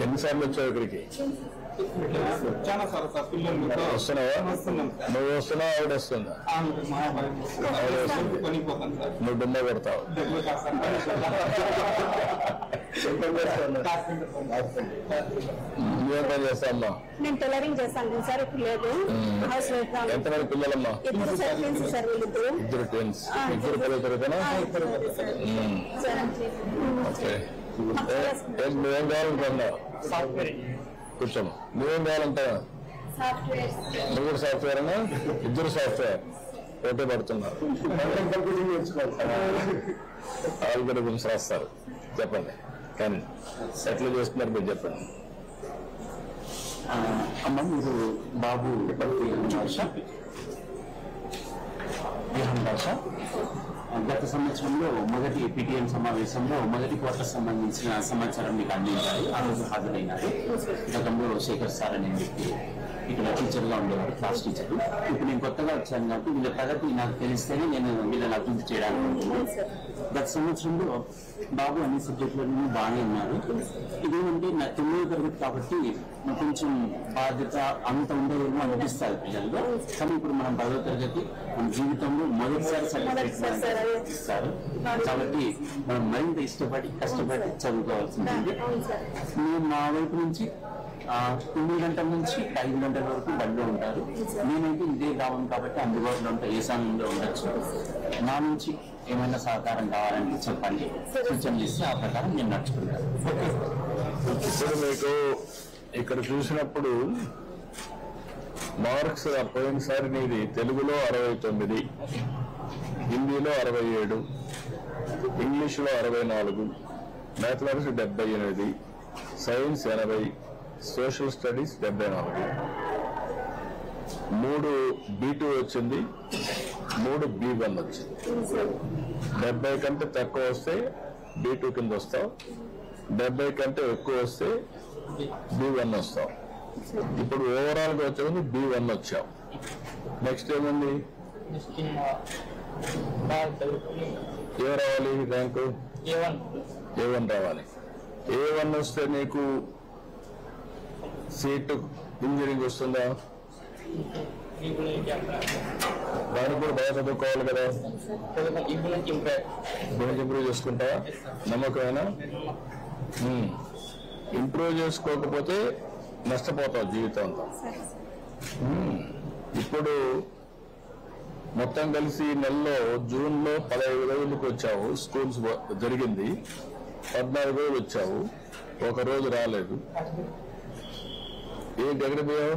ఎన్నిసార్లు వచ్చావు ఇక్కడికి? వస్తున్నావా? నువ్వు వస్తున్నావు, ఆవిడ వస్తుందా? నువ్వు డుమ్మ కొడతావు. నువ్వేం పని చేస్తావమ్మా? నేను టైలరింగ్ చేస్తాను సార్. ఇప్పుడు లేదు. ఎంతమంది పిల్లలమ్మా? ఇద్దరు ట్విన్స్. ఇద్దరు పిల్లలు తిరుగుతానా? ఓకే. నువ్వేం కావాలంటున్నావు? కూర్చోము. నువ్వేం కావాలంటావా? నువ్వు కూడా సాఫ్ట్వేర్ అన్నా? ఇద్దరు సాఫ్ట్వేర్ పోటీ పడుతున్నారు. వాళ్ళు కూడా గురించి రాస్తారు. చెప్పండి. కానీ ఎట్లా చేస్తున్నారు మీరు చెప్పండి. అమ్మ, మీరు బాబు భాష గత సంవత్సరంలో మొదటి PTM సమావేశంలో మొదటి క్వార్టర్ సంబంధించిన సమాచారం మీకు అందించారు. ఆ రోజు హాజరైనారు. గతంలో శేఖర్ సార్ అనే వ్యక్తి ఇక్కడ టీచర్గా ఉండేవారు, క్లాస్ టీచర్. ఇప్పుడు నేను కొత్తగా వచ్చాను కాబట్టి వీళ్ళ ప్రగతి నాకు తెలిస్తేనే నేను వీళ్ళని అభివృద్ధి చేయడానికి. గత సంవత్సరంలో బాబు అన్ని సబ్జెక్టులను బాగానే ఉన్నారు. ఇదేమంటే నా 9వ తరగతి కాబట్టి కొంచెం బాధ్యత అంత ఉండేమో అనిపిస్తారు పిల్లల్లో. కానీ ఇప్పుడు మనం 10వ తరగతి మన జీవితంలో మొదటిసారి సర్టిఫికేట్ ఇస్తారు కాబట్టి మనం మరింత ఇష్టపడి కష్టపడి చదువుకోవాల్సింది. నేను మా వైపు నుంచి 9 గంటల నుంచి 5 గంటల వరకు బడిలో ఉంటారు. నేనైతే ఇదే గ్రామం కాబట్టి అందుబాటులో ఉంటా, ఏ సమయంలో ఉండొచ్చు. నా నుంచి ఏమైనా సహకారం కావాలంటే చెప్పండి, సూచనలు ఇస్తే ఆ ప్రకారం నేను నడుచుకుంటాను. ఇప్పుడు మీకు ఇక్కడ చూసినప్పుడు మార్క్స్ పోయినసారి నీది తెలుగులో 69, హిందీలో 67, ఇంగ్లీష్లో 64, mathematics 78, science 80, social studies 74. 3 B2 వచ్చింది, 3 B1 వచ్చింది. 70 కంటే తక్కువ వస్తే B2 కింద వస్తావు, 70 కంటే ఎక్కువ వస్తే B1 వస్తావు. ఇప్పుడు ఓవరాల్ గా వచ్చే B1 వచ్చావు. నెక్స్ట్ ఏముంది? ఏ రావాలి ర్యాంకు? A1 రావాలి. A1 వస్తే నీకు సీట్ ఇంజనీరింగ్ వస్తుందా? దానికి కూడా బాగా చదువుకోవాలి కదా. ఇంప్రూవ్ చేసుకుంటావా? నమ్మకమేనా? ఇంప్రూవ్ చేసుకోకపోతే నష్టపోతావు జీవితం అంతా. ఇప్పుడు మొత్తం కలిసి నెలలో జూన్లో 15 రోజులకు వచ్చావు. స్కూల్స్ జరిగింది. 14 రోజులు వచ్చావు, ఒక రోజు రాలేదు. ఏంటి, ఎక్కడ పోయావు?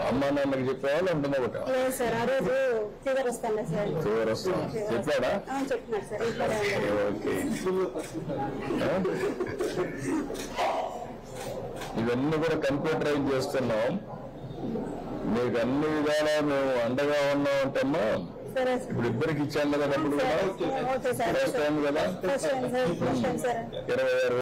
అమ్మా నాన్నకి చెప్పావా లేదంటే ఒకటా? ఫీవర్ వస్తాను చెప్పాడా? ఓకే. ఇవన్నీ కూడా కంప్యూటరైజ్ చేస్తున్నాం. మీకు అన్ని విధాలా మేము అండగా ఉన్నాం అంటమ్మా. ఇప్పుడు ఇద్దరికి ఇచ్చాను కదా డబ్బులు కదా. ఫస్ట్ టైం కదా. 26